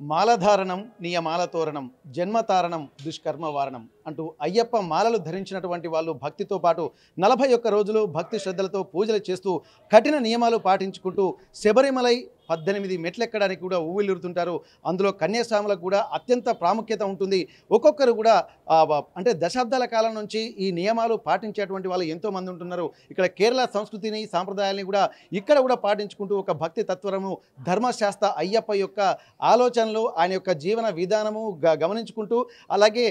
మాలధారణం నియమాల తోరణం జన్మతారణం దుష్కర్మ వారణం అంటూ అయ్యప్ప మాలలు ధరించినటువంటి వాళ్ళు భక్తితో పాటు 41 రోజులు భక్తి శ్రద్ధలతో పూజలు చేస్తూ కఠిన నియమాలు పాటించుకుంటూ శబరిమలై 18 మెట్లెక్కడానికి కూడా ఊవిల్లురుతుంటారు. అందులో కన్యాస్వాములకు కూడా అత్యంత ప్రాముఖ్యత ఉంటుంది. ఒక్కొక్కరు కూడా అంటే దశాబ్దాల కాలం నుంచి ఈ నియమాలు పాటించేటువంటి వాళ్ళు ఎంతోమంది ఉంటున్నారు. ఇక్కడ కేరళ సంస్కృతిని సాంప్రదాయాల్ని కూడా ఇక్కడ కూడా పాటించుకుంటూ ఒక భక్తి తత్వరము ధర్మశాస్త్ర అయ్యప్ప యొక్క ఆలోచనలు ఆయన యొక్క జీవన విధానము గమనించుకుంటూ అలాగే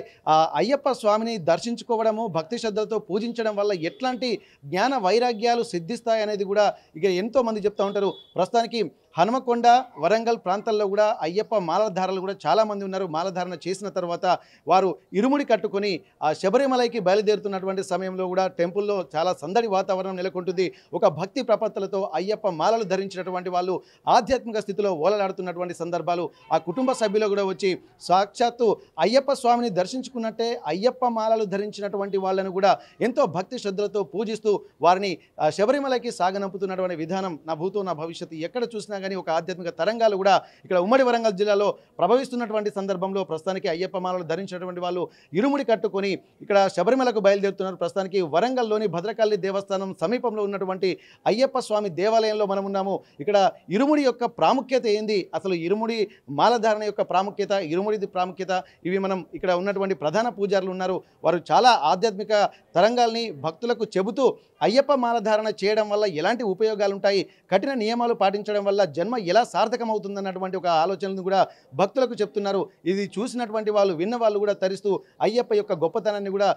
అయ్యప్ప స్వామిని దర్శించుకోవడము భక్తి శ్రద్ధలతో పూజించడం వల్ల ఎట్లాంటి జ్ఞాన వైరాగ్యాలు సిద్ధిస్తాయనేది కూడా ఇక ఎంతోమంది చెప్తూ ఉంటారు. ప్రస్తుతానికి హనుమకొండ వరంగల్ ప్రాంతాల్లో కూడా అయ్యప్ప మాలధారలు కూడా చాలామంది ఉన్నారు. మాలధారణ చేసిన తర్వాత వారు ఇరుముడి కట్టుకొని ఆ శబరిమలైకి బయలుదేరుతున్నటువంటి సమయంలో కూడా టెంపుల్లో చాలా సందడి వాతావరణం నెలకొంటుంది. ఒక భక్తి ప్రపత్తులతో అయ్యప్ప మాలలు ధరించినటువంటి వాళ్ళు ఆధ్యాత్మిక స్థితిలో ఓలలాడుతున్నటువంటి సందర్భాలు ఆ కుటుంబ సభ్యులు కూడా వచ్చి సాక్షాత్తు అయ్యప్ప స్వామిని దర్శించుకున్నట్టే అయ్యప్ప మాలలు ధరించినటువంటి వాళ్ళను కూడా ఎంతో భక్తి శ్రద్ధలతో పూజిస్తూ వారిని శబరిమలైకి సాగనంపుతున్నటువంటి విధానం నా భూతో నా భవిష్యత్తు ఎక్కడ చూసినా కానీ ఒక ఆధ్యాత్మిక తరంగాలు కూడా ఇక్కడ ఉమ్మడి వరంగల్ జిల్లాలో ప్రభవిస్తున్నటువంటి సందర్భంలో ప్రస్తుతానికి అయ్యప్ప మాలలు ధరించినటువంటి వాళ్ళు ఇరుముడి కట్టుకొని ఇక్కడ శబరిమలకు బయలుదేరుతున్నారు. ప్రస్తుతానికి వరంగల్లోని భద్రకాళి దేవస్థానం సమీపంలో ఉన్నటువంటి అయ్యప్ప స్వామి దేవాలయంలో మనం ఉన్నాము. ఇక్కడ ఇరుముడి యొక్క ప్రాముఖ్యత ఏంది, అసలు ఇరుముడి మాలధారణ యొక్క ప్రాముఖ్యత, ఇరుముడి ప్రాముఖ్యత, ఇవి మనం ఇక్కడ ఉన్నటువంటి ప్రధాన పూజారులు ఉన్నారు. వారు చాలా ఆధ్యాత్మిక తరంగాల్ని భక్తులకు చెబుతూ అయ్యప్ప మాలధారణ చేయడం వల్ల ఎలాంటి ఉపయోగాలు ఉంటాయి, కఠిన నియమాలు పాటించడం వల్ల జన్మ ఎలా సార్థకమవుతుందన్నటువంటి ఒక ఆలోచనను కూడా భక్తులకు చెప్తున్నారు. ఇది చూసినటువంటి వాళ్ళు విన్న వాళ్ళు కూడా తరిస్తూ అయ్యప్ప యొక్క గొప్పతనాన్ని కూడా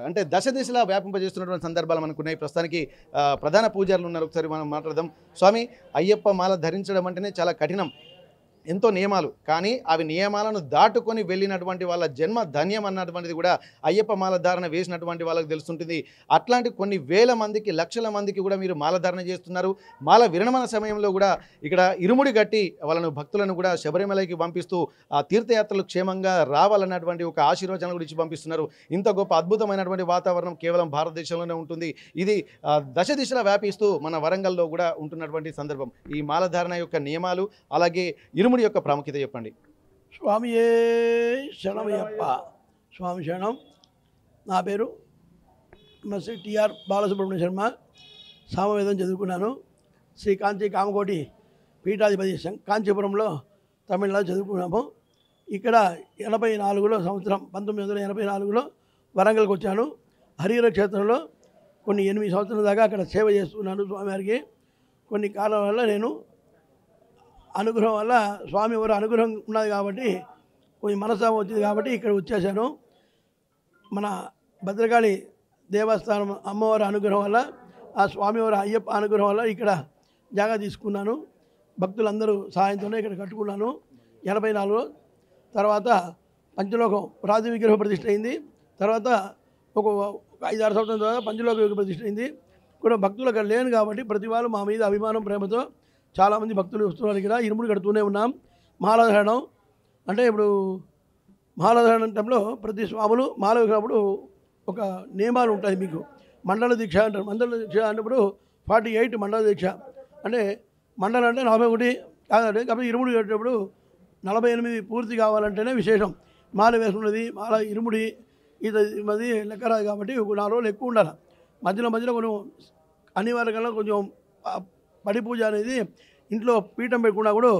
అంటే దశ దిశలా వ్యాపింపజేస్తున్నటువంటి సందర్భాలు మనకు ఉన్నాయి. ప్రస్తుతానికి ప్రధాన పూజారులు ఉన్నారు. ఒకసారి మనం మాట్లాడదాం. స్వామి, అయ్యప్ప మాల ధరించడం అంటేనే చాలా కఠినం, ఎంతో నియమాలు, కానీ అవి నియమాలను దాటుకొని వెళ్ళినటువంటి వాళ్ళ జన్మ ధన్యం అన్నటువంటిది కూడా అయ్యప్ప మాలధారణ వేసినటువంటి వాళ్ళకి తెలుస్తుంటుంది. అట్లాంటి కొన్ని వేల మందికి లక్షల మందికి కూడా మీరు మాలధారణ చేస్తున్నారు. మాల విరమణ సమయంలో కూడా ఇక్కడ ఇరుముడి కట్టి వాళ్ళను భక్తులను కూడా శబరిమలైకి పంపిస్తూ ఆ తీర్థయాత్రలు క్షేమంగా రావాలన్నటువంటి ఒక ఆశీర్వచనం కూడా ఇచ్చి పంపిస్తున్నారు. ఇంత గొప్ప అద్భుతమైనటువంటి వాతావరణం కేవలం భారతదేశంలోనే ఉంటుంది. ఇది దశ దిశలా వ్యాపిస్తూ మన వరంగల్లో కూడా ఉంటున్నటువంటి సందర్భం. ఈ మాలధారణ యొక్క నియమాలు అలాగే ఇరుముడి యొక్క ప్రాముఖ్యత చెప్పండి. స్వామియే శరణమయ్యప్ప. స్వామి శరణం. నా పేరు శ్రీ టిఆర్ బాలసుబ్రహ్మణ్య శర్మ. సామవేదం చదువుకున్నాను. శ్రీ కాంచి కామకోటి పీఠాధిపతి కాంచీపురంలో తమిళనాడు చదువుకున్నాము. ఇక్కడ 84లో సంవత్సరం 1984లో వరంగల్కి వచ్చాను. హరిహర క్షేత్రంలో కొన్ని 8 సంవత్సరాల దాకా అక్కడ సేవ చేస్తున్నాను స్వామివారికి. కొన్ని కారణాల వల్ల నేను అనుగ్రహం వల్ల స్వామివారి అనుగ్రహం ఉన్నది కాబట్టి కొంచెం మనస్తాపం వచ్చింది కాబట్టి ఇక్కడ వచ్చేసాను. మన భద్రకాళి దేవస్థానం అమ్మవారి అనుగ్రహం వల్ల ఆ స్వామివారి అయ్యప్ప అనుగ్రహం వల్ల ఇక్కడ జాగా తీసుకున్నాను. భక్తులందరూ సహాయంతోనే ఇక్కడ కట్టుకున్నాను. 84లో తర్వాత పంచలోకం రాజు విగ్రహ ప్రతిష్ఠ అయింది. తర్వాత ఒక 5-6 సంవత్సరాల తర్వాత పంచలోక విగ్రహ ప్రతిష్ఠ అయింది. కూడా భక్తులు అక్కడ లేను కాబట్టి ప్రతి వాళ్ళు మా మీద అభిమానం ప్రేమతో చాలామంది భక్తులు వస్తున్నారు. ఇక్కడ ఇరుముడి కడుతూనే ఉన్నాం. మాలాధారణం అంటే ఇప్పుడు మాలాధారణ టైంలో ప్రతి స్వాములు మాల వేసినప్పుడు ఒక నియమాలు ఉంటాయి. మీకు మండల దీక్ష అంటారు. మండల దీక్ష అన్నప్పుడు 48 మండల దీక్ష అంటే మండలం అంటే 41 కాదండి. కాబట్టి ఇరుముడి కట్టేటప్పుడు 48 పూర్తి కావాలంటేనే విశేషం. మాల వేసుకున్నది మాల ఇరుముడి ఇది లెక్క రాదు కాబట్టి ఒక 4 రోజులు ఎక్కువ ఉండాలి. మధ్యలో కొంచెం అనివార్యంగా కొంచెం పడి పూజ అనేది ఇంట్లో పీఠం పెట్టుకున్నా కూడా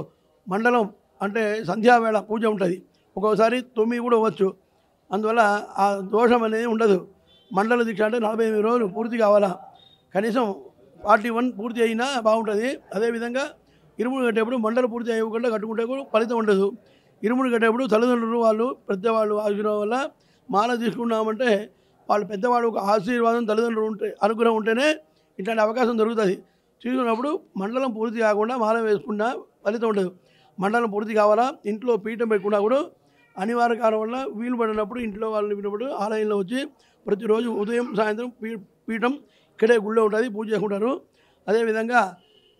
మండలం అంటే సంధ్యావేళ పూజ ఉంటుంది. ఒక్కోసారి 9 కూడా అవ్వచ్చు. అందువల్ల ఆ దోషం అనేది ఉండదు. మండల దీక్ష అంటే 48 రోజులు పూర్తి కావాలా. కనీసం 41 పూర్తి అయినా బాగుంటుంది. అదేవిధంగా ఇరుముడు కట్టేప్పుడు మండల పూర్తి అయ్యకుండా కట్టుకుంటే కూడా ఫలితం ఉండదు. ఇరుముడు కట్టేప్పుడు తల్లిదండ్రులు వాళ్ళు పెద్దవాళ్ళు ఆశీర్వాదం వల్ల మాల తీసుకున్నామంటే వాళ్ళు పెద్దవాడు ఒక ఆశీర్వాదం తల్లిదండ్రులు అనుగ్రహం ఉంటేనే ఇట్లాంటి అవకాశం దొరుకుతుంది. తీసుకున్నప్పుడు మండలం పూర్తి కాకుండా మాల వేసుకున్నా ఫలితం ఉండదు. మండలం పూర్తి కావాలా. ఇంట్లో పీఠం పెట్టుకున్నా కూడా అనివార్య కారణం వల్ల వీలు పడినప్పుడు ఇంట్లో వాళ్ళని విన్నప్పుడు ఆలయంలో వచ్చి ప్రతిరోజు ఉదయం సాయంత్రం పీఠం ఇక్కడే గుళ్ళో ఉంటుంది, పూజ చేసుకుంటారు. అదేవిధంగా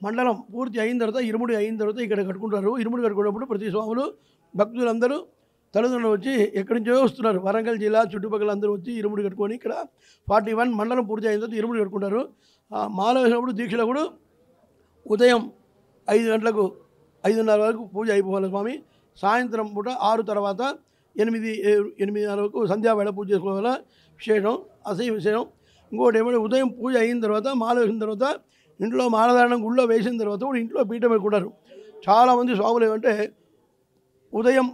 మండలం పూర్తి అయిన తర్వాత ఇరుముడి అయిన తర్వాత ఇక్కడ కట్టుకుంటారు. ఇరుముడి కట్టుకున్నప్పుడు ప్రతి స్వాములు భక్తులందరూ తల్లిదండ్రులు వచ్చి ఎక్కడి నుంచో వస్తున్నారు. వరంగల్ జిల్లా చుట్టుపక్కల అందరూ వచ్చి ఇరుముడి కట్టుకొని ఇక్కడ 41 మండలం పూర్తి అయిన తర్వాత ఇరుముడి కట్టుకుంటారు. మాల వేసినప్పుడు దీక్షలో కూడా ఉదయం 5 గంటలకు 5:30 వరకు పూజ అయిపోవాలి స్వామి. సాయంత్రం పూట 6 తర్వాత 8 వరకు సంధ్యావేళ పూజ చేసుకోవాలా విశేషం అసహ్య విషయం. ఇంకోటి ఏమంటే ఉదయం పూజ అయిన తర్వాత మాల వేసిన తర్వాత ఇంట్లో మాలధారణం గుళ్ళో వేసిన తర్వాత కూడా ఇంట్లో పీఠం పెట్టుకుంటారు. చాలామంది స్వాములు ఏమంటే ఉదయం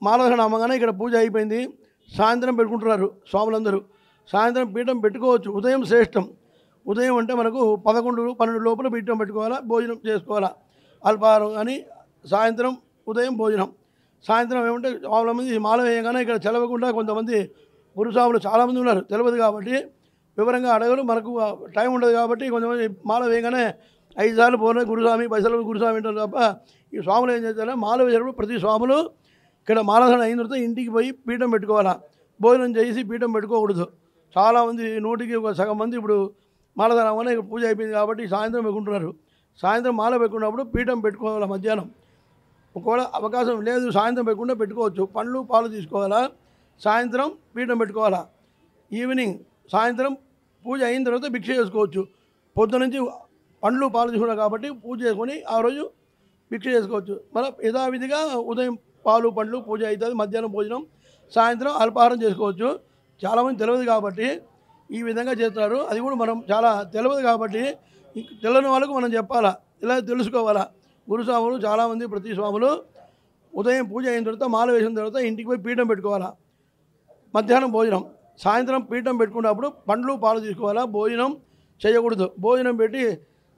మాలధారణ అమ్మగానే ఇక్కడ పూజ అయిపోయింది, సాయంత్రం పెట్టుకుంటున్నారు స్వాములందరూ. సాయంత్రం పీఠం పెట్టుకోవచ్చు, ఉదయం శ్రేష్టం. ఉదయం అంటే మనకు 11, 12 లోపల పీఠం పెట్టుకోవాలా, భోజనం చేసుకోవాలా, అల్పాహారం కానీ. సాయంత్రం ఉదయం భోజనం. సాయంత్రం ఏమంటే చాలా మంది మాల వేయగానే ఇక్కడ తెలవకుండా కొంతమంది గురుస్వాములు చాలామంది ఉన్నారు, తెలియదు కాబట్టి వివరంగా అడగరు, మనకు టైం ఉండదు కాబట్టి కొంతమంది మాల వేయగానే 5 సార్లు పోయిన గురుస్వామి 10 సార్లు గురుస్వామి అంటారు తప్ప ఈ స్వాములు ఏం చేస్తారంటే మాల వేసేటప్పుడు ప్రతి స్వాములు ఇక్కడ మాలధారణ అయిన తర్వాత ఇంటికి పోయి పీఠం పెట్టుకోవాలా, భోజనం చేసి పీఠం పెట్టుకోకూడదు. చాలామంది 100కి ఒక సగం మంది ఇప్పుడు మాలధారణ అవ్వగానే ఇక్కడ పూజ అయిపోయింది కాబట్టి సాయంత్రం పెట్టుకుంటున్నారు. సాయంత్రం మాల పెట్టుకున్నప్పుడు పీఠం పెట్టుకోవాలా మధ్యాహ్నం. ఒకవేళ అవకాశం లేదు సాయంత్రం పెట్టుకుంటే పెట్టుకోవచ్చు. పండ్లు పాలు తీసుకోవాలా, సాయంత్రం పీఠం పెట్టుకోవాలా. ఈవినింగ్ సాయంత్రం పూజ అయిన తర్వాత భిక్ష చేసుకోవచ్చు. పొద్దు నుంచి పండ్లు పాలు తీసుకున్నారు కాబట్టి పూజ చేసుకొని ఆ రోజు భిక్ష చేసుకోవచ్చు. మళ్ళీ యథావిధిగా ఉదయం పాలు పండ్లు పూజ అవుతుంది, మధ్యాహ్నం భోజనం, సాయంత్రం అల్పాహారం చేసుకోవచ్చు. చాలామంది తెలియదు కాబట్టి ఈ విధంగా చేస్తున్నారు. అది కూడా మనం చాలా తెలియదు కాబట్టి తెలియని వాళ్ళకు మనం చెప్పాలా, ఇలా తెలుసుకోవాలా. గురుస్వాములు చాలామంది ప్రతి స్వాములు ఉదయం పూజ అయిన తర్వాత మాల వేసిన తర్వాత ఇంటికి పోయి పీఠం పెట్టుకోవాలా, మధ్యాహ్నం భోజనం, సాయంత్రం పీఠం పెట్టుకున్నప్పుడు పండ్లు పాలు తీసుకోవాలా, భోజనం చేయకూడదు. భోజనం పెట్టి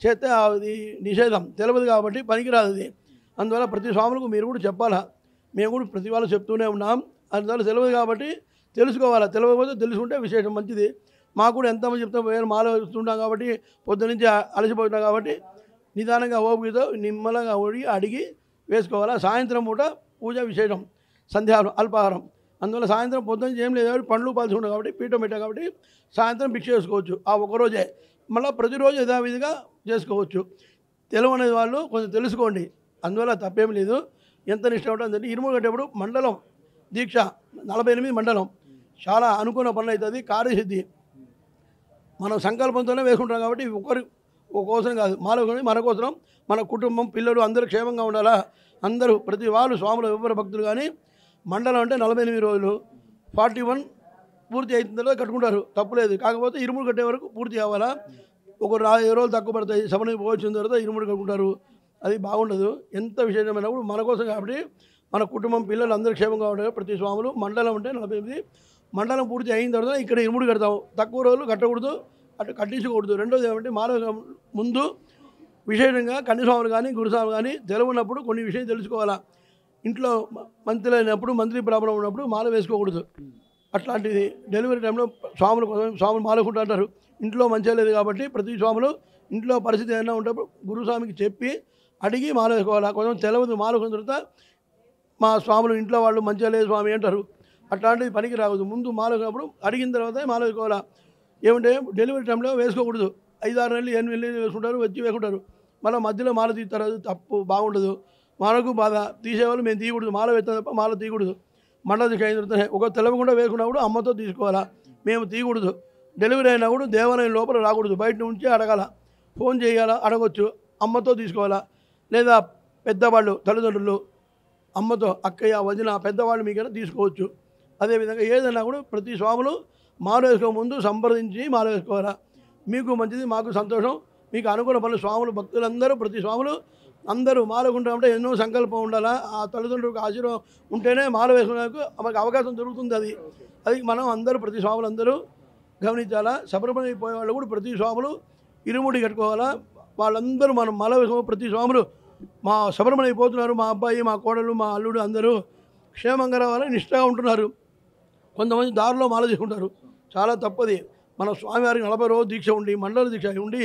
చేస్తే అది నిషేధం, తెలియదు కాబట్టి పనికిరాదు అది. అందువల్ల ప్రతి స్వాములకు మీరు కూడా చెప్పాలా. మేము కూడా ప్రతి వాళ్ళు చెప్తూనే ఉన్నాం. అందువల్ల తెలియదు కాబట్టి తెలుసుకోవాలా, తెలియకపోతే తెలుసుకుంటే విశేషం మంచిది. మాకు కూడా ఎంతమంది చెప్తాం, వేరే మాల వేస్తుంటాం కాబట్టి పొద్దునుంచి అలసిపోతున్నాం కాబట్టి నిదానంగా ఓపికతో నిమ్మలంగా అడిగి వేసుకోవాలా. సాయంత్రం పూట పూజ విశేషం, సంధ్యాహారం అల్పాహారం. అందువల్ల సాయంత్రం పొద్దున్న ఏం లేదు కాబట్టి పండ్లు పాల్చుకుంటాం కాబట్టి పీఠం పెట్టాం కాబట్టి సాయంత్రం భిక్ష చేసుకోవచ్చు ఆ ఒకరోజే. మళ్ళీ ప్రతిరోజు యథావిధిగా చేసుకోవచ్చు. తెలియని వాళ్ళు కొంచెం తెలుసుకోండి, అందువల్ల తప్పేం లేదు. ఎంత నిష్ట ఉంటుందంటే ఇరుముడు కట్టేప్పుడు మండలం దీక్ష 48 మండలం చాలా అనుకున్న పనులు అవుతుంది, కార్యసిద్ధి. మనం సంకల్పంతోనే వేసుకుంటాం కాబట్టి ఒక కోసం కాదు, మన కోసం మన కుటుంబం పిల్లలు అందరూ క్షేమంగా ఉండాలా. అందరూ ప్రతి వాళ్ళు స్వాములు ఎవరు భక్తులు కానీ మండలం అంటే 48 రోజులు 41 పూర్తి అయిన తర్వాత కట్టుకుంటారు, తప్పులేదు. కాకపోతే ఇరుముడు కట్టే వరకు పూర్తి కావాలా. ఒక 5 రోజులు తక్కువ పడతాయి, సమయం పోవచ్చిన తర్వాత ఇరుముడు కట్టుకుంటారు, అది బాగుండదు. ఎంత విశేషమైనప్పుడు మన కోసం కాబట్టి మన కుటుంబం పిల్లలు అందరూ క్షేమంగా ఉంటారు. ప్రతి స్వాములు మండలం అంటే 48 మండలం పూర్తి అయిన తర్వాత ఇక్కడ ఇరుముడు కడతాము. తక్కువ రోజులు కట్టకూడదు, అటు కట్టించకూడదు. రెండోది ఏమంటే మాల ముందు విశేషంగా కన్యస్వాములు కానీ గురుస్వాములు కానీ తెలియనప్పుడు కొన్ని విషయం తెలుసుకోవాలా. ఇంట్లో మంత్రి అయినప్పుడు మంత్రి ప్రాబ్లం ఉన్నప్పుడు మాల వేసుకోకూడదు. అట్లాంటిది డెలివరీ టైంలో స్వాములు మాలకుంటుంటారు. ఇంట్లో మంచిగా లేదు కాబట్టి ప్రతి స్వాములు ఇంట్లో పరిస్థితి ఏదైనా ఉంటప్పుడు గురుస్వామికి చెప్పి అడిగి మాల వేసుకోవాలా. కొంచెం తెలియదు మాలకున్న తర్వాత మా స్వాములు ఇంట్లో వాళ్ళు మంచిగా లేదు స్వామి అంటారు, అట్లాంటిది పనికి రావద్దు. ముందు మాల వేసినప్పుడు అడిగిన తర్వాత మాల వేసుకోవాలా. ఏమంటే డెలివరీ టైంలో వేసుకోకూడదు. 5-6 నెలలు 8 నెలలు వేసుకుంటారు, వచ్చి వేసుకుంటారు, మళ్ళీ మధ్యలో మాల తీస్తారు, అది తప్పు, బాగుండదు. మనకు బాధ. తీసేవాళ్ళు మేము తీయకూడదు, మాల వేస్తాం తప్ప మాల తీయకూడదు. మండల దీక్ష అయిన తర్వాత ఒక తెలవకుండా వేసుకున్నప్పుడు అమ్మతో తీసుకోవాలా, మేము తీయకూడదు. డెలివరీ అయినా కూడా దేవాలయం లోపల రాకూడదు, బయట నుంచి అడగాల, ఫోన్ చేయాలా, అడగొచ్చు, అమ్మతో తీసుకోవాలా. లేదా పెద్దవాళ్ళు తల్లిదండ్రులు అమ్మతో అక్కయ్య వదిన పెద్దవాళ్ళు మీకైనా తీసుకోవచ్చు. అదేవిధంగా ఏదైనా కూడా ప్రతి స్వాములు మాల వేసుకో ముందు సంప్రదించి మాల వేసుకోవాలా. మీకు మంచిది, మాకు సంతోషం. మీకు అనుకున్న పనులు స్వాములు భక్తులందరూ ప్రతి స్వాములు అందరూ మాలకుంటామంటే ఎన్నో సంకల్పం ఉండాలా. ఆ తల్లిదండ్రులకు ఆశీర్వాదం ఉంటేనే మాల వేసుకునేందుకు మనకు అవకాశం దొరుకుతుంది. అది మనం అందరూ ప్రతి స్వాములు అందరూ గమనించాలా. శబరిమల పోయే వాళ్ళు కూడా ప్రతి స్వాములు ఇరుముడి కట్టుకోవాలా. వాళ్ళందరూ మనం మాల వేసుకో ప్రతి స్వాములు మా శబరిమల అయిపోతున్నారు, మా అబ్బాయి మా కోడలు మా అల్లుడు అందరూ క్షేమంగా రావాలని నిష్ఠగా ఉంటున్నారు. కొంతమంది దారిలో మాల చేసుకుంటారు, చాలా తప్పది. మన స్వామివారికి 40 రోజు దీక్ష ఉండి మండల దీక్ష ఉండి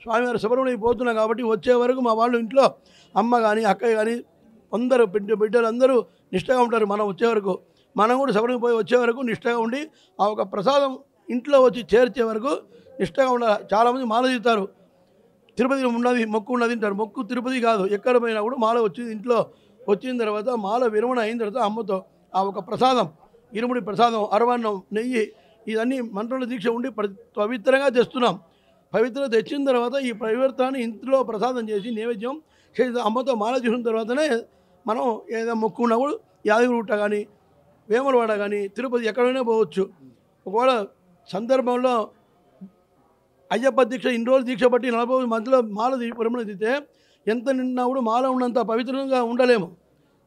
స్వామివారి శబరిమల అయిపోతున్నాం కాబట్టి వచ్చే వరకు మా వాళ్ళు ఇంట్లో అమ్మ కానీ అక్కయ్య కానీ అందరూ బిడ్డలు అందరూ నిష్ఠగా ఉంటారు. మనం వచ్చే వరకు మనం కూడా శబరిమల పోయి వచ్చే వరకు నిష్ఠగా ఉండి ఆ ఒక ప్రసాదం ఇంట్లో వచ్చి చేర్చే వరకు నిష్ఠగా ఉండాలి. చాలామంది మాల తీస్తారు, తిరుపతి ఉన్నది మొక్కు ఉన్నది అంటారు. మొక్కు తిరుపతి కాదు, ఎక్కడ పోయినా కూడా మాల వచ్చింది ఇంట్లో వచ్చిన తర్వాత మాల విరమణ అయిన తర్వాత అమ్మతో ఆ ఒక ప్రసాదం ఇరుముడి ప్రసాదం అరవన్నం నెయ్యి ఇవన్నీ మంత్రుల దీక్ష ఉండి పవిత్రంగా తెస్తున్నాం. పవిత్రంగా తెచ్చిన తర్వాత ఈ పవిత్రాన్ని ఇంట్లో ప్రసాదం చేసి నైవేద్యం చేసి అమ్మతో మాల చేసిన తర్వాతనే మనం ఏదైనా మొక్కు ఉన్నా కూడా యాదగిరిగుట్ట కానీ వేములవాడ కానీ తిరుపతి ఎక్కడైనా పోవచ్చు. ఒకవేళ సందర్భంలో అయ్యప్ప దీక్ష ఇన్ని రోజులు దీక్ష బట్టి 40 రోజుల మధ్యలో మాల విరమణ తీస్తే ఎంత నిన్నా కూడా మాల ఉన్నంత పవిత్రంగా ఉండలేము.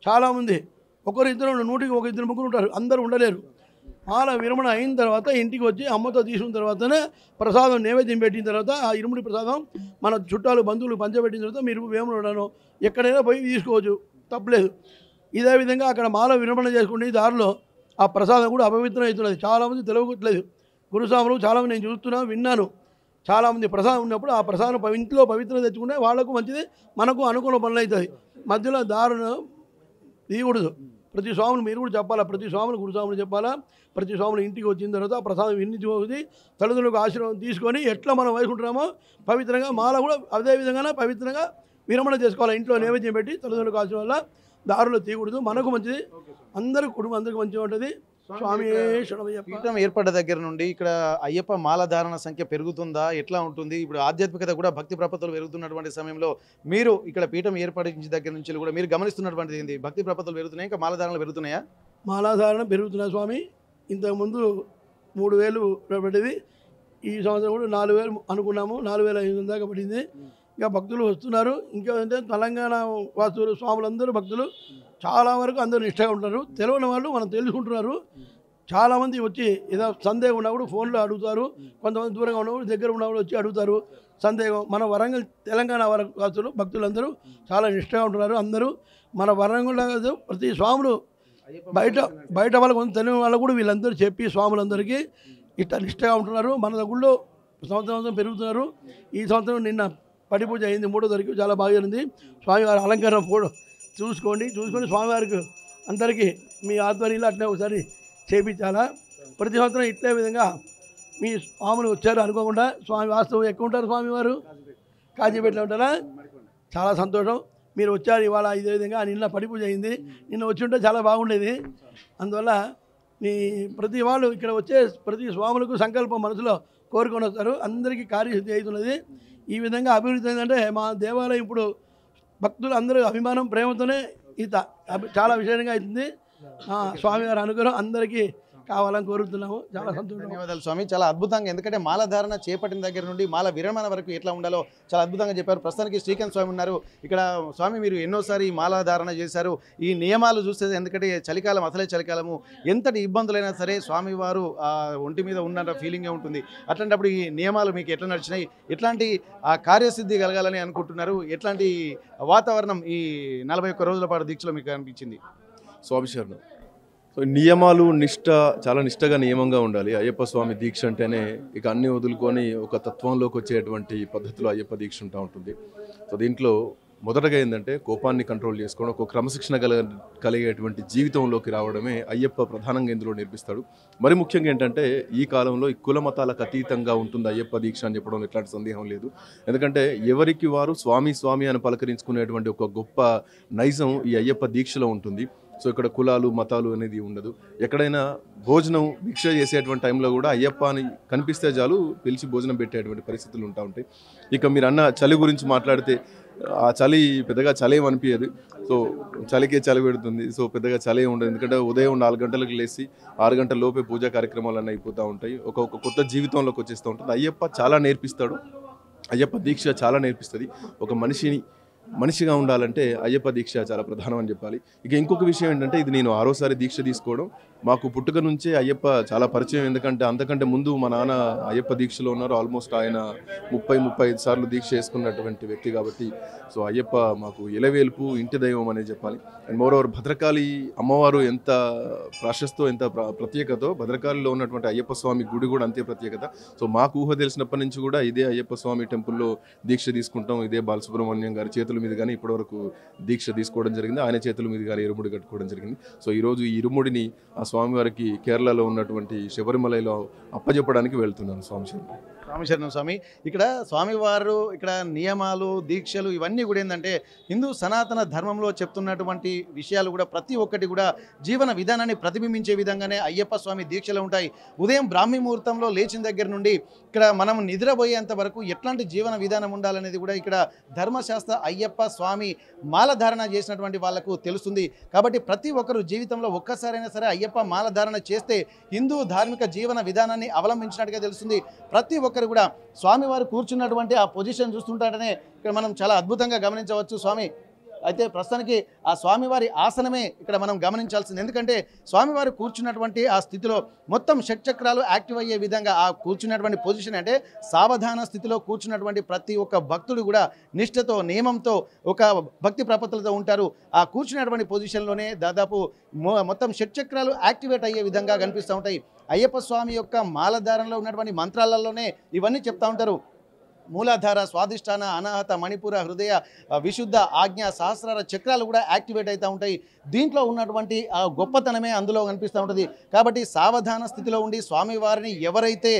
చాలామంది ఒకరిద్దరు 100కి 1 ముగ్గురు ఉంటారు, అందరూ ఉండలేరు. మాల విరమణ అయిన తర్వాత ఇంటికి వచ్చి అమ్మతో తీసుకున్న తర్వాతనే ప్రసాదం నైవేద్యం పెట్టిన తర్వాత ఆ ఇరుముడి ప్రసాదం మన చుట్టాలు బంధువులు పంచబెట్టిన తర్వాత మీరు వేములవాడనో ఎక్కడైనా పోయి తీసుకోవచ్చు, తప్పలేదు. ఇదే విధంగా అక్కడ మాల విరమణ చేసుకుని దారిలో ఆ ప్రసాదం కూడా అపవిత్రం అవుతున్నది. చాలామంది తెలియట్లేదు. గురుస్వాములు చాలామంది నేను చూస్తున్నాను, విన్నాను. చాలామంది ప్రసాదం ఉన్నప్పుడు ఆ ప్రసాదం ఇంట్లో పవిత్రం తెచ్చుకుంటే వాళ్ళకు మంచిది, మనకు అనుకూల పనులు అవుతుంది. మధ్యలో దారును తీయకూడదు. ప్రతి స్వాములు మీరు కూడా చెప్పాలా, ప్రతి స్వాములు గురుస్వాములు చెప్పాలా. ప్రతి స్వాములు ఇంటికి వచ్చిన తర్వాత ఆ ప్రసాదం ఇంటికి పోయి తల్లిదండ్రులకు ఆశీర్వాదం తీసుకొని ఎట్లా మనం వేసుకుంటున్నామో పవిత్రంగా మాల కూడా అదే విధంగానే పవిత్రంగా విరమణ చేసుకోవాలి. ఇంట్లో నైవేద్యం పెట్టి తల్లిదండ్రులకు ఆశీర్వాదాల దారులో తీయకూడదు, మనకు మంచిది, అందరి కుటుంబం అందరికి మంచిగా ఉంటుంది. స్వామి శరణమయ్యప్ప. పీఠం ఏర్పడ్డ దగ్గర నుండి ఇక్కడ అయ్యప్ప మాల ధారణ సంఖ్య పెరుగుతుందా, ఎట్లా ఉంటుంది? ఇప్పుడు ఆధ్యాత్మికత కూడా భక్తి ప్రపత్తులు పెరుగుతున్నటువంటి సమయంలో మీరు ఇక్కడ పీఠం ఏర్పడించిన దగ్గర నుంచి కూడా మీరు గమనిస్తున్నటువంటిది ఏంది? భక్తి ప్రపత్తులు పెరుగుతున్నాయి, ఇంకా మాలధారణలు పెరుగుతున్నాయా? మాలాధారణ పెరుగుతున్నా స్వామి. ఇంతకుముందు 3000 పడేది, ఈ సంవత్సరం కూడా 4000 అనుకున్నాము, 4500 దాకా పడింది. ఇంకా భక్తులు వస్తున్నారు. ఇంకా అంటే తెలంగాణ వాసులు స్వాములందరూ భక్తులు చాలా వరకు అందరూ నిష్టగా ఉంటారు. తెలియని వాళ్ళు మనం తెలుసుకుంటున్నారు. చాలామంది వచ్చి ఏదో సందేహం ఉన్నప్పుడు ఫోన్లో అడుగుతారు. కొంతమంది దూరంగా ఉన్నప్పుడు దగ్గర ఉన్నప్పుడు వచ్చి అడుగుతారు సందేహం. మన వరంగల్ తెలంగాణ వాసులు భక్తులందరూ చాలా నిష్టగా ఉంటున్నారు. అందరూ మన వరంగల్ కాదు, ప్రతి స్వాములు బయట వాళ్ళకు తెలియని వాళ్ళకు కూడా వీళ్ళందరూ చెప్పి స్వాములందరికీ ఇట్లా నిష్టగా ఉంటున్నారు. మన దగ్గరలో సంవత్సరం పెరుగుతున్నారు. ఈ సంవత్సరం నిన్న పడి పూజ అయింది, 3వ తారీఖు, చాలా బాగా జరిగింది. స్వామివారి అలంకారం కూడా చూసుకొని స్వామివారికి అందరికీ మీ ఆధ్వర్యంలో అట్లే ఒకసారి చేయించాలా. ప్రతి సంవత్సరం ఇట్లే విధంగా మీ స్వాములు వచ్చారు అనుకోకుండా. స్వామి వాస్తవం ఎక్కువ ఉంటారు, స్వామివారు కాజీపేటలో ఉంటారా. చాలా సంతోషం మీరు వచ్చారు ఇవాళ. ఇదే విధంగా నిన్న పడి పూజ అయింది, నిన్న వచ్చి ఉంటే చాలా బాగుండేది. అందువల్ల మీ ప్రతి వాళ్ళు ఇక్కడ వచ్చే ప్రతి స్వాములకు సంకల్పం మనసులో కోరుకొని వస్తారు. అందరికీ కార్యసిద్ధి అవుతున్నది. ఈ విధంగా అభివృద్ధి అయిందంటే మా దేవాలయం ఇప్పుడు భక్తులు అందరూ అభిమానం ప్రేమతోనే చాలా విశేషంగా అవుతుంది. స్వామివారి అనుగ్రహం అందరికీ కావాలని కోరుతున్నాము. చాలా సంతోషం. ధన్యవాదాలు స్వామి, చాలా అద్భుతంగా. ఎందుకంటే మాల ధారణ చేపట్టిన దగ్గర నుండి మాల విరమణ వరకు ఎట్లా ఉండాలో చాలా అద్భుతంగా చెప్పారు. ప్రస్తుతానికి శ్రీకాంత్ స్వామి ఉన్నారు ఇక్కడ. స్వామి, మీరు ఎన్నోసారి మాల ధారణ చేశారు. ఈ నియమాలు చూస్తే, ఎందుకంటే చలికాలం, అసలే చలికాలము, ఎంతటి ఇబ్బందులైనా సరే స్వామివారు ఒంటి మీద ఉన్న ఫీలింగే ఉంటుంది. అట్లాంటప్పుడు ఈ నియమాలు మీకు ఎట్లా నడిచినాయి? ఎట్లాంటి కార్యసిద్ధి కలగాలని అనుకుంటున్నారు? ఎట్లాంటి వాతావరణం ఈ 41 రోజుల పాటు దీక్షలో మీకు అనిపించింది? స్వామి శరణం. సో నియమాలు చాలా నిష్టగా నియమంగా ఉండాలి. అయ్యప్ప స్వామి దీక్ష అంటేనే ఇక అన్నీ వదులుకొని ఒక తత్వంలోకి వచ్చేటువంటి పద్ధతిలో అయ్యప్ప దీక్ష ఉంటా ఉంటుంది. సో దీంట్లో మొదటగా ఏంటంటే కోపాన్ని కంట్రోల్ చేసుకోవడం, ఒక క్రమశిక్షణ కలిగేటువంటి జీవితంలోకి రావడమే అయ్యప్ప ప్రధానంగా ఇందులో నేర్పిస్తాడు. మరి ముఖ్యంగా ఏంటంటే ఈ కాలంలో ఈ కుల మతాలకు అతీతంగా ఉంటుంది అయ్యప్ప దీక్ష అని చెప్పడం ఎట్లాంటి సందేహం లేదు. ఎందుకంటే ఎవరికి వారు స్వామి స్వామి అని పలకరించుకునేటువంటి ఒక గొప్ప నైజం ఈ అయ్యప్ప దీక్షలో ఉంటుంది. సో ఇక్కడ కులాలు మతాలు అనేది ఉండదు. ఎక్కడైనా భోజనం భిక్ష చేసేటువంటి టైంలో కూడా అయ్యప్ప అని కనిపిస్తే చాలు పిలిచి భోజనం పెట్టేటువంటి పరిస్థితులు ఉంటాయి. ఇక మీరు అన్న చలి గురించి మాట్లాడితే ఆ చలి పెద్దగా చలి అనిపించదు. సో చలికే చలి పెడుతుంది. సో పెద్దగా చలి ఉండదు. ఎందుకంటే ఉదయం 4 గంటలకు లేచి 6 గంటల లోపే పూజా కార్యక్రమాలు అన్నీ అయిపోతూ ఉంటాయి. ఒక కొత్త జీవితంలోకి వచ్చేస్తూ ఉంటుంది. అయ్యప్ప చాలా నేర్పిస్తాడు. అయ్యప్ప దీక్ష చాలా నేర్పిస్తుంది. ఒక మనిషిగా ఉండాలంటే అయ్యప్ప దీక్ష చాలా ప్రధానం అని చెప్పాలి. ఇక ఇంకొక విషయం ఏంటంటే, ఇది నేను 6వసారి దీక్ష తీసుకోవడం. మాకు పుట్టుక నుంచే అయ్యప్ప చాలా పరిచయం. ఎందుకంటే అంతకంటే ముందు మా నాన్న అయ్యప్ప దీక్షలో ఉన్నారు. ఆల్మోస్ట్ ఆయన 30-35 సార్లు దీక్ష చేసుకున్నటువంటి వ్యక్తి కాబట్టి సో అయ్యప్ప మాకు ఇలవేల్పు, ఇంటి దైవం అనే చెప్పాలి. అండ్ మోరోవర్ భద్రకాళి అమ్మవారు ఎంత ప్రాశస్తో, ఎంత ప్రత్యేకతో, భద్రకాళిలో ఉన్నటువంటి అయ్యప్ప స్వామి గుడి కూడా అంతే ప్రత్యేకత. సో మాకు ఊహ తెలిసినప్పటి నుంచి కూడా ఇదే అయ్యప్ప స్వామి టెంపుల్లో దీక్ష తీసుకుంటాం. ఇదే బాలసుబ్రహ్మణ్యం గారి చేతుల మీద కానీ ఇప్పటివరకు దీక్ష తీసుకోవడం జరిగింది. ఆయన చేతుల మీద గారి ఇరుముడి కట్టుకోవడం జరిగింది. సో ఈరోజు ఈ ఇరుముడిని ఆ స్వామివారికి కేరళలో ఉన్నటువంటి శబరిమలలో అప్పజెప్పడానికి వెళ్తున్నాను. స్వామి రామశరణం స్వామి, ఇక్కడ స్వామివారు ఇక్కడ నియమాలు దీక్షలు ఇవన్నీ కూడా ఏంటంటే హిందూ సనాతన ధర్మంలో చెప్తున్నటువంటి విషయాలు కూడా ప్రతి ఒక్కటి కూడా జీవన విధానాన్ని ప్రతిబింబించే విధంగానే అయ్యప్ప స్వామి దీక్షలు ఉంటాయి. ఉదయం బ్రాహ్మీ ముహూర్తంలో లేచిన దగ్గర నుండి ఇక్కడ మనం నిద్రపోయేంత వరకు ఎట్లాంటి జీవన విధానం ఉండాలనేది కూడా ఇక్కడ ధర్మశాస్త్ర అయ్యప్ప స్వామి మాలధారణ చేసినటువంటి వాళ్లకు తెలుస్తుంది. కాబట్టి ప్రతి ఒక్కరు జీవితంలో ఒక్కసారైనా సరే అయ్యప్ప మాలధారణ చేస్తే హిందూ ధార్మిక జీవన విధానాన్ని అవలంబించినట్టుగా తెలుస్తుంది. ప్రతి ఒక్కరు కూడా స్వామివారు కూర్చున్నటువంటి ఆ పొజిషన్ చూస్తుంటారనే ఇక్కడ మనం చాలా అద్భుతంగా గమనించవచ్చు స్వామి. అయితే ప్రస్తుతానికి ఆ స్వామివారి ఆసనమే ఇక్కడ మనం గమనించాల్సింది. ఎందుకంటే స్వామివారు కూర్చున్నటువంటి ఆ స్థితిలో మొత్తం షట్చక్రాలు యాక్టివ్ అయ్యే విధంగా ఆ కూర్చున్నటువంటి పొజిషన్ అంటే సావధాన స్థితిలో కూర్చున్నటువంటి ప్రతి ఒక్క భక్తుడు కూడా నిష్ఠతో నియమంతో ఒక భక్తి ప్రపత్తులతో ఉంటారు. ఆ కూర్చున్నటువంటి పొజిషన్లోనే దాదాపు మొత్తం షట్చక్రాలు యాక్టివేట్ అయ్యే విధంగా కనిపిస్తూ ఉంటాయి. అయ్యప్ప స్వామి యొక్క మాలధారణలో ఉన్నటువంటి మంత్రాలలోనే ఇవన్నీ చెప్తా ఉంటారు. మూలాధార, స్వాధిష్టాన, అనాహత, మణిపుర, హృదయ, విశుద్ధ, ఆజ్ఞ, సహస్రార చక్రాలు కూడా యాక్టివేట్ అవుతూ ఉంటాయి. దీంట్లో ఉన్నటువంటి ఆ గొప్పతనమే అందులో కనిపిస్తూ ఉంటుంది. కాబట్టి సావధాన స్థితిలో ఉండి స్వామివారిని ఎవరైతే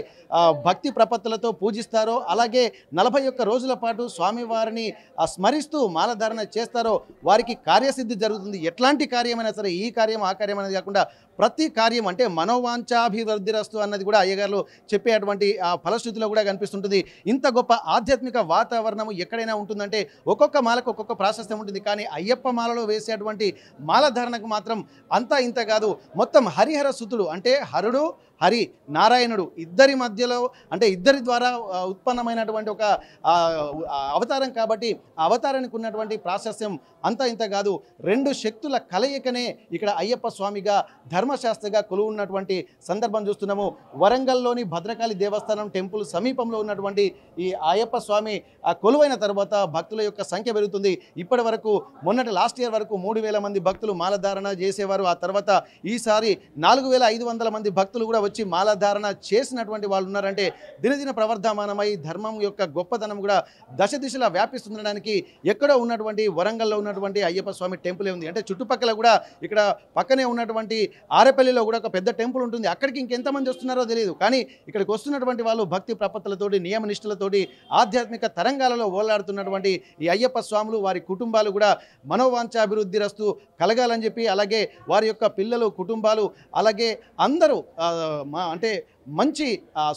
భక్తి ప్రపత్తులతో పూజిస్తారో అలాగే 41 రోజుల పాటు స్వామివారిని స్మరిస్తూ మాలధారణ చేస్తారో వారికి కార్యసిద్ధి జరుగుతుంది. ఎట్లాంటి కార్యమైనా సరే, ఈ కార్యం ఆ కార్యం అనేది కాకుండా ప్రతి కార్యం అంటే మనోవాంఛాభివృద్ధిరస్తు అన్నది కూడా అయ్యగారులు చెప్పేటువంటి ఆ ఫలశ్రుతిలో కూడా కనిపిస్తుంటుంది. ఇంత గొప్ప ఆధ్యాత్మిక వాతావరణం ఎక్కడైనా ఉంటుందంటే ఒక్కొక్క మాలకు ఒక్కొక్క ప్రాశస్త్యం ఉంటుంది. కానీ అయ్యప్ప మాలలో వేసేటువంటి మాలధారణకు మాత్రం అంతా ఇంత కాదు. మొత్తం హరిహర సుతుడు అంటే హరుడు హరి నారాయణుడు ఇద్దరి మధ్యలో అంటే ఇద్దరి ద్వారా ఉత్పన్నమైనటువంటి ఒక అవతారం. కాబట్టి అవతారానికి ఉన్నటువంటి ప్రాశస్త్యం అంతా ఇంత కాదు. 2 శక్తుల కలయికనే ఇక్కడ అయ్యప్ప స్వామిగా ధర్మశాస్త్రగా కొలువు ఉన్నటువంటి సందర్భం చూస్తున్నాము. వరంగల్లోని భద్రకాళి దేవస్థానం టెంపుల్ సమీపంలో ఉన్నటువంటి ఈ అయ్యప్ప స్వామి కొలువైన తర్వాత భక్తుల యొక్క సంఖ్య పెరుగుతుంది. ఇప్పటి వరకు మొన్నటి లాస్ట్ ఇయర్ వరకు 3000 మంది భక్తులు మాలధారణ చేసేవారు. ఆ తర్వాత ఈసారి 4500 మంది భక్తులు కూడా వచ్చి మాలధారణ చేసినటువంటి వాళ్ళు ఉన్నారంటే దినదిన ప్రవర్ధమానమై ధర్మం యొక్క గొప్పతనం కూడా దశ దిశలా వ్యాపిస్తుండడానికి ఎక్కడో ఉన్నటువంటి వరంగల్లో ఉన్నటువంటి అయ్యప్ప స్వామి టెంపుల్ ఉంది. అంటే చుట్టుపక్కల కూడా ఇక్కడ పక్కనే ఉన్నటువంటి ఆరేపల్లిలో కూడా ఒక పెద్ద టెంపుల్ ఉంటుంది. అక్కడికి ఇంకెంతమంది వస్తున్నారో తెలియదు. కానీ ఇక్కడికి వస్తున్నటువంటి వాళ్ళు భక్తి ప్రపత్తులతోటి నియమనిష్టలతోటి ఆధ్యాత్మిక తరంగాలలో ఓలాడుతున్నటువంటి ఈ అయ్యప్ప స్వాములు వారి కుటుంబాలు కూడా మనోవాంఛాభివృద్ధి రస్తు కలగాలని చెప్పి అలాగే వారి యొక్క పిల్లలు కుటుంబాలు అలాగే అందరూ అంటే మంచి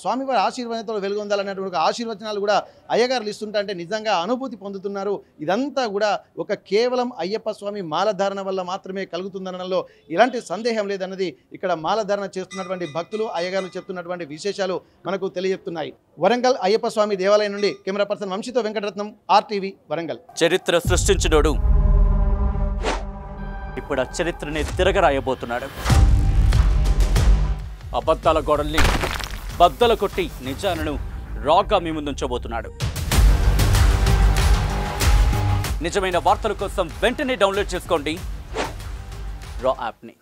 స్వామివారి ఆశీర్వాదంతో వెలుగొందాలనేటువంటి ఆశీర్వచనాలు కూడా అయ్యగారులు ఇస్తుంటా అంటే నిజంగా అనుభూతి పొందుతున్నారు. ఇదంతా కూడా ఒక కేవలం అయ్యప్ప స్వామి మాలధారణ వల్ల మాత్రమే కలుగుతుందనడంలో ఎలాంటి సందేహం లేదన్నది ఇక్కడ మాలధారణ చేస్తున్నటువంటి భక్తులు అయ్యగారులు చెప్తున్నటువంటి విశేషాలు మనకు తెలియజెప్తున్నాయి. వరంగల్ అయ్యప్ప స్వామి దేవాలయం నుండి కెమెరా పర్సన్ వంశీతో వెంకటరత్నం, RTV వరంగల్. చరిత్ర సృష్టించినోడు ఇప్పుడు ఆ చరిత్రని తిరగరాయబోతున్నాడు. అబద్ధాల గోడల్ని బద్దలు కొట్టి నిజాలను రాగా మీ ముందుంచబోతున్నాడు. నిజమైన వార్తల కోసం వెంటనే డౌన్లోడ్ చేసుకోండి రా యాప్ని.